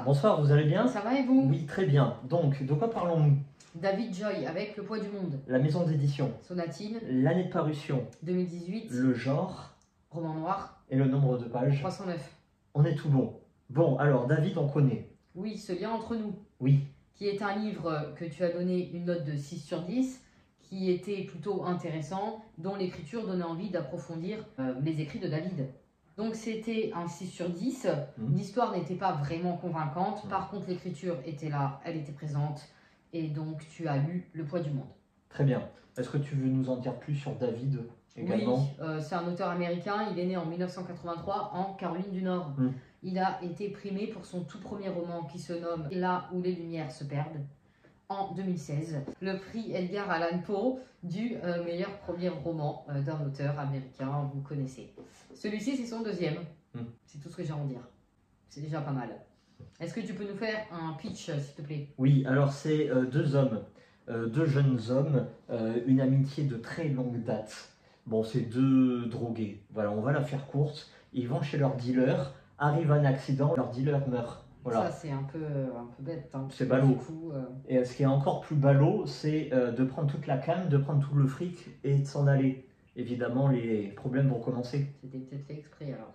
bonsoir. Bonsoir, vous allez bien? Ça va et vous? Oui, très bien. Donc, de quoi parlons-nous? David Joy avec Le Poids du Monde. La maison d'édition. Sonatine. L'année de parution. 2018. Le genre. Roman noir. Et le nombre de pages. 309. On est tout bon. Bon, alors, David, on connaît. Oui, Ce lien entre nous. Oui. Qui est un livre que tu as donné une note de 6 sur 10, qui était plutôt intéressant, dont l'écriture donnait envie d'approfondir les écrits de David. Donc c'était un 6 sur 10, l'histoire n'était pas vraiment convaincante, par contre l'écriture était là, elle était présente, et donc tu as lu Le Poids du Monde. Très bien. Est-ce que tu veux nous en dire plus sur David également? Oui, c'est un auteur américain, il est né en 1983 en Caroline du Nord. Il a été primé pour son tout premier roman qui se nomme Là où les lumières se perdent, en 2016. Le prix Edgar Allan Poe du meilleur premier roman d'un auteur américain, vous connaissez. Celui-ci, c'est son deuxième. C'est tout ce que j'ai à en dire. C'est déjà pas mal. Est-ce que tu peux nous faire un pitch, s'il te plaît? Oui, alors c'est deux hommes, deux jeunes hommes, une amitié de très longue date. Bon, c'est deux drogués. Voilà, on va la faire courte. Ils vont chez leur dealer, arrive un accident, leur dealer meurt. Voilà. Ça, c'est un peu bête. Hein, c'est ballot. Et ce qui est encore plus ballot, c'est de prendre toute la canne, de prendre tout le fric et de s'en aller. Évidemment, les problèmes vont commencer. C'était peut-être fait exprès alors.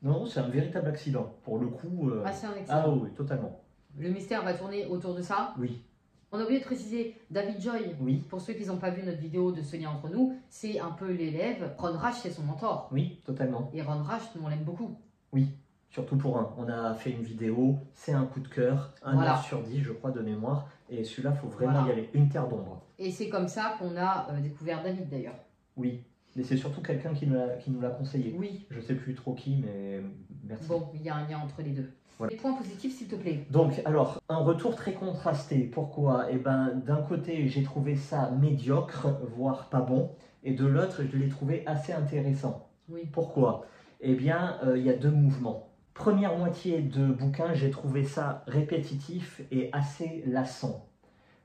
Non, c'est un véritable accident. Pour le coup... Ah, c'est un accident. Ah oui, totalement. Le mystère va tourner autour de ça. Oui. On a oublié de préciser, David Joy, oui. Pour ceux qui n'ont pas vu notre vidéo de Ce lien entre nous, c'est un peu l'élève. Ron Rash, c'est son mentor. Oui, totalement. Et Ron Rash, nous, on l'aime beaucoup. Oui, surtout pour un. On a fait une vidéo, c'est un coup de cœur, un 9 sur 10, je crois, de mémoire. Et celui-là, il faut vraiment y aller. Une terre d'ombre. Et c'est comme ça qu'on a découvert David, d'ailleurs. Oui. Mais c'est surtout quelqu'un qui nous l'a conseillé. Oui. Je sais plus trop qui, mais merci. Bon, il y a un lien entre les deux. Voilà. Les points positifs, s'il te plaît. Donc, alors, un retour très contrasté. Pourquoi? Eh ben, d'un côté, j'ai trouvé ça médiocre, voire pas bon. Et de l'autre, je l'ai trouvé assez intéressant. Oui. Pourquoi? Eh bien, il y a deux mouvements. Première moitié de bouquin, j'ai trouvé ça répétitif et assez lassant.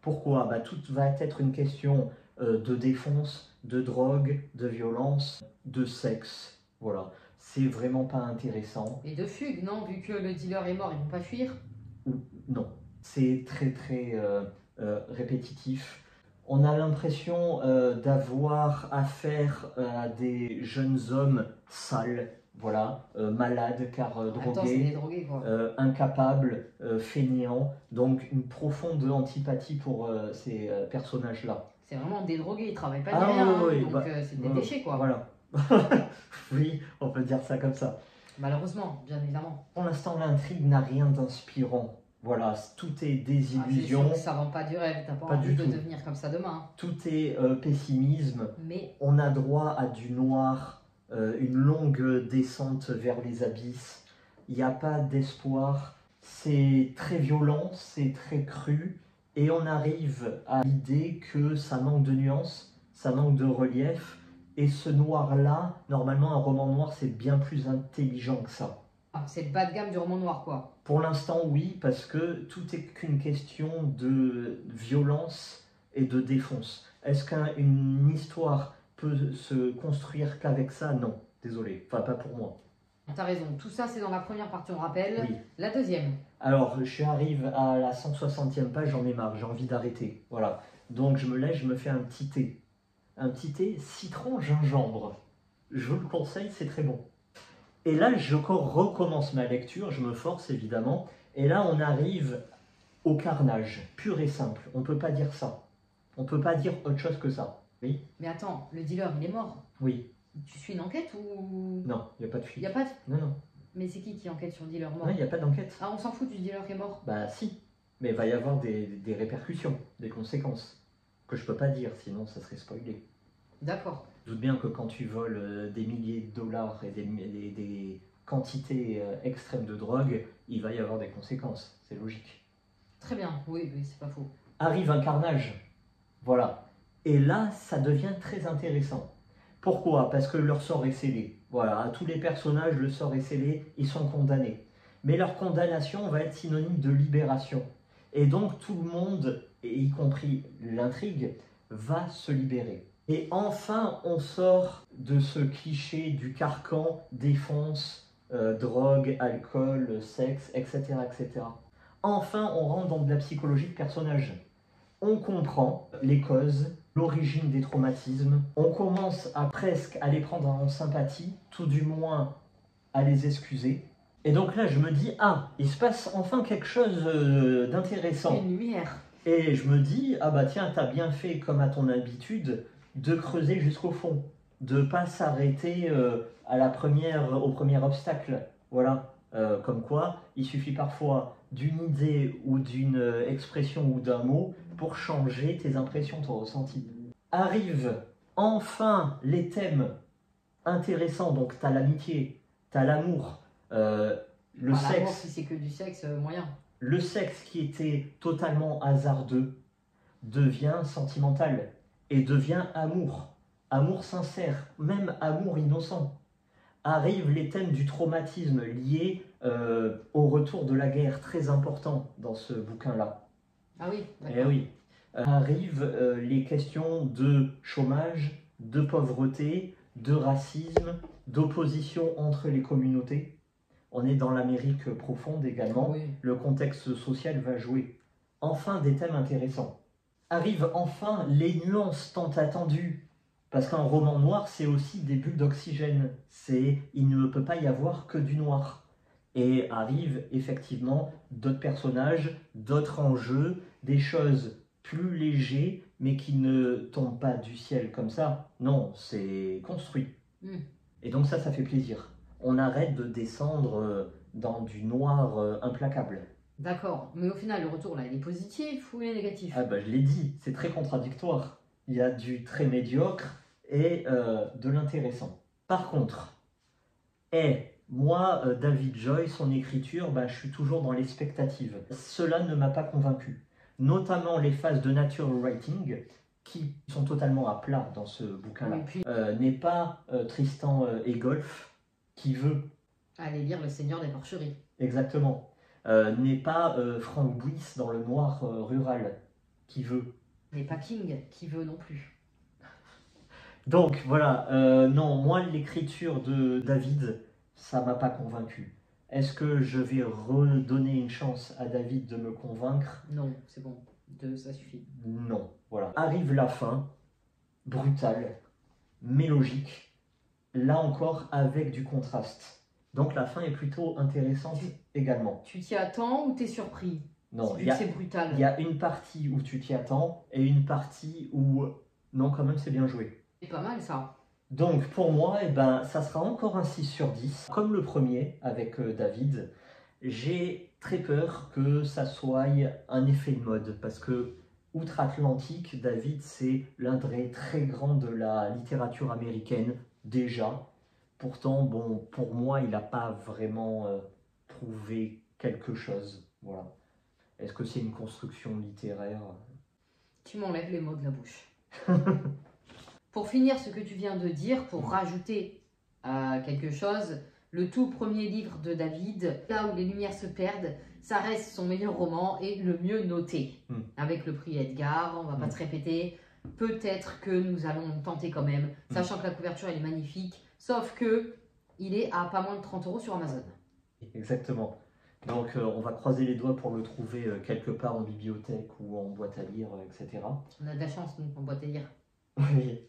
Pourquoi? Bah, tout va être une question de défonce, de drogue, de violence, de sexe. Voilà. C'est vraiment pas intéressant. Et de fugue, non? Vu que le dealer est mort, ils vont pas fuir? Non. C'est très répétitif. On a l'impression d'avoir affaire à des jeunes hommes sales, voilà, malades car drogués, incapables, fainéants, donc une profonde antipathie pour ces personnages-là. C'est vraiment des drogués, ils travaillent pas ni rien, oui, donc c'est des déchets quoi. Voilà. Oui, on peut dire ça comme ça. Malheureusement, bien évidemment. Pour l'instant, l'intrigue n'a rien d'inspirant. Voilà, tout est désillusion. Ah, ça vend pas du rêve, t'as pas envie de devenir comme ça demain. Tout est pessimisme. Mais on a droit à du noir, une longue descente vers les abysses. Il n'y a pas d'espoir. C'est très violent, c'est très cru. Et on arrive à l'idée que ça manque de nuances, ça manque de relief. Et ce noir-là, normalement, un roman noir, c'est bien plus intelligent que ça. C'est le bas de gamme du roman noir, quoi. Pour l'instant, oui, parce que tout est qu'une question de violence et de défonce. Est-ce qu'une histoire peut se construire qu'avec ça? Non, désolé, enfin pas pour moi. T'as raison, tout ça c'est dans la première partie, on rappelle. Oui. La deuxième. Alors, j'arrive à la 160e page, j'en ai marre, j'ai envie d'arrêter. Voilà. Donc je me lève, je me fais un petit thé. Un petit thé citron-gingembre. Je vous le conseille, c'est très bon. Et là, je recommence ma lecture, je me force évidemment. Et là, on arrive au carnage, pur et simple. On ne peut pas dire ça. On ne peut pas dire autre chose que ça. Oui. Mais attends, le dealer, il est mort. Oui. Tu suis une enquête ou... Non, il n'y a pas de fuite. Il n'y a pas de... Non, non. Mais c'est qui enquête sur le dealer mort? Non, il n'y a pas d'enquête. Ah, on s'en fout du dealer qui est mort? Bah si. Mais il va y avoir des répercussions, des conséquences. Que je ne peux pas dire, sinon ça serait spoilé. D'accord. Je doute bien que quand tu voles des milliers de dollars et des quantités extrêmes de drogue, il va y avoir des conséquences. C'est logique. Très bien, oui, c'est pas faux. Arrive un carnage. Voilà. Et là, ça devient très intéressant. Pourquoi? Parce que leur sort est scellé. Voilà, à tous les personnages, le sort est scellé, ils sont condamnés. Mais leur condamnation va être synonyme de libération. Et donc tout le monde, y compris l'intrigue, va se libérer. Et enfin, on sort de ce cliché du carcan, défonce, drogue, alcool, sexe, etc., etc. Enfin, on rentre dans de la psychologie de personnage. On comprend les causes, l'origine des traumatismes. On commence à presque à les prendre en sympathie, tout du moins à les excuser. Et donc là, je me dis, ah, il se passe enfin quelque chose d'intéressant. Une lumière. Et je me dis, ah bah tiens, t'as bien fait comme à ton habitude de creuser jusqu'au fond, de pas s'arrêter au premier obstacle. Voilà. Comme quoi, il suffit parfois d'une idée ou d'une expression ou d'un mot pour changer tes impressions, ton ressenti. Arrivent enfin les thèmes intéressants. Donc, tu as l'amitié, tu as l'amour, le sexe. Si c'est que du sexe, moyen. Le sexe qui était totalement hasardeux devient sentimental et devient amour. Amour sincère, même amour innocent. Arrivent les thèmes du traumatisme liés au retour de la guerre, très important dans ce bouquin-là. Ah oui, d'accord. Eh oui. Arrivent les questions de chômage, de pauvreté, de racisme, d'opposition entre les communautés. On est dans l'Amérique profonde également. Oui. Le contexte social va jouer. Enfin, des thèmes intéressants. Arrivent enfin les nuances tant attendues. Parce qu'un roman noir, c'est aussi des bulles d'oxygène. Il ne peut pas y avoir que du noir. Et arrivent effectivement d'autres personnages, d'autres enjeux, des choses plus légères, mais qui ne tombent pas du ciel comme ça. Non, c'est construit. Et donc ça fait plaisir. On arrête de descendre dans du noir implacable. D'accord, mais au final, le retour, là, il est positif ou il est négatif? Ah bah je l'ai dit, c'est très contradictoire. Il y a du très médiocre et de l'intéressant. Par contre, moi, David Joy, son écriture, je suis toujours dans l'expectative. Cela ne m'a pas convaincu. Notamment les phases de nature writing, qui sont totalement à plat dans ce bouquin-là. Puis... n'est pas Tristan Egolf qui veut... aller lire Le Seigneur des Porcheries. Exactement. N'est pas Frank Buis dans Le Noir rural qui veut. N'est pas King qui veut non plus. Donc voilà, non, moi l'écriture de David, ça m'a pas convaincu. Est-ce que je vais redonner une chance à David de me convaincre? Non, c'est bon, ça suffit. Non, voilà. Arrive la fin, brutale, mais logique, là encore avec du contraste. Donc la fin est plutôt intéressante également. Tu t'y attends ou t'es surpris? Non, c'est brutal. Il y a une partie où tu t'y attends et une partie où non, quand même c'est bien joué. C'est pas mal ça. Donc pour moi, ça sera encore un 6 sur 10. Comme le premier avec David, j'ai très peur que ça soit un effet de mode parce que outre-Atlantique, David, c'est l'un des très grands de la littérature américaine déjà. Pourtant, bon, pour moi, il n'a pas vraiment prouvé quelque chose. Voilà. Est-ce que c'est une construction littéraire? Tu m'enlèves les mots de la bouche. Pour finir ce que tu viens de dire, pour rajouter quelque chose, le tout premier livre de David, Là où les lumières se perdent, ça reste son meilleur roman et le mieux noté. Avec le prix Edgar, on va pas se répéter. Peut-être que nous allons tenter quand même, sachant que la couverture elle est magnifique, sauf que il est à pas moins de 30 € sur Amazon. Exactement. Donc on va croiser les doigts pour le trouver quelque part en bibliothèque ou en boîte à lire, etc. On a de la chance, nous, en boîte à lire. Oui.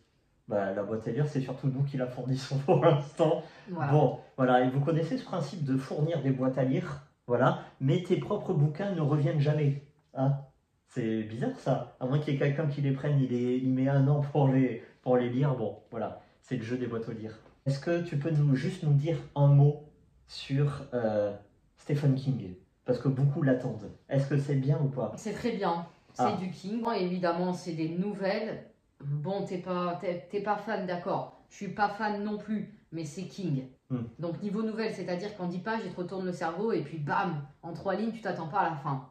La boîte à lire, c'est surtout nous qui la fournissons pour l'instant. Voilà. Bon, voilà, et vous connaissez ce principe de fournir des boîtes à lire, voilà, mais tes propres bouquins ne reviennent jamais. Hein, c'est bizarre ça, à moins qu'il y ait quelqu'un qui les prenne, il met 1 an pour les lire. Bon, voilà, c'est le jeu des boîtes à lire. Est-ce que tu peux juste nous dire un mot sur Stephen King? Parce que beaucoup l'attendent. Est-ce que c'est bien ou pas? C'est très bien, c'est du King. Évidemment, c'est des nouvelles. Bon, t'es pas fan, d'accord. Je suis pas fan non plus, mais c'est King. Donc niveau nouvelle, c'est-à-dire qu'en 10 pages, il te retourne le cerveau et puis bam, en 3 lignes, tu t'attends pas à la fin.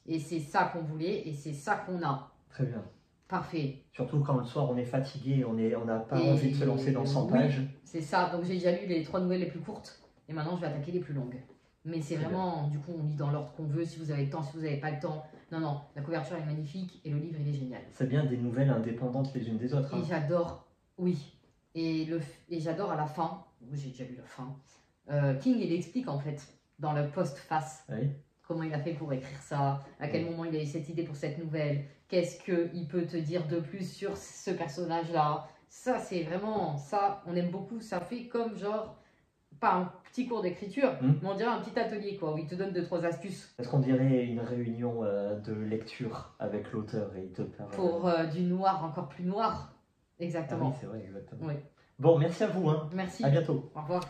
Et c'est ça qu'on voulait et c'est ça qu'on a. Très bien. Parfait. Surtout quand le soir on est fatigué, on n'a pas envie de se lancer dans 100 pages. C'est ça, donc j'ai déjà lu les 3 nouvelles les plus courtes et maintenant je vais attaquer les plus longues. Mais c'est vraiment, du coup, on lit dans l'ordre qu'on veut, si vous avez le temps, si vous n'avez pas le temps. Non, la couverture est magnifique et le livre il est génial. C'est bien des nouvelles indépendantes les unes des autres. Et j'adore, oui. Et j'adore à la fin, j'ai déjà lu la fin, King il explique en fait, dans le post-face, comment il a fait pour écrire ça, à quel moment il a eu cette idée pour cette nouvelle, qu'est-ce qu'il peut te dire de plus sur ce personnage-là. Ça, c'est vraiment, ça, on aime beaucoup, ça fait comme genre, pas un petit cours d'écriture, mais on dirait un petit atelier, quoi, où il te donne 2-3 astuces. Est-ce qu'on dirait une réunion de lecture avec l'auteur et il te parle... Pour du noir encore plus noir. Exactement. Ah oui, c'est vrai, exactement. Oui. Bon, merci à vous. Hein. Merci. À bientôt. Au revoir.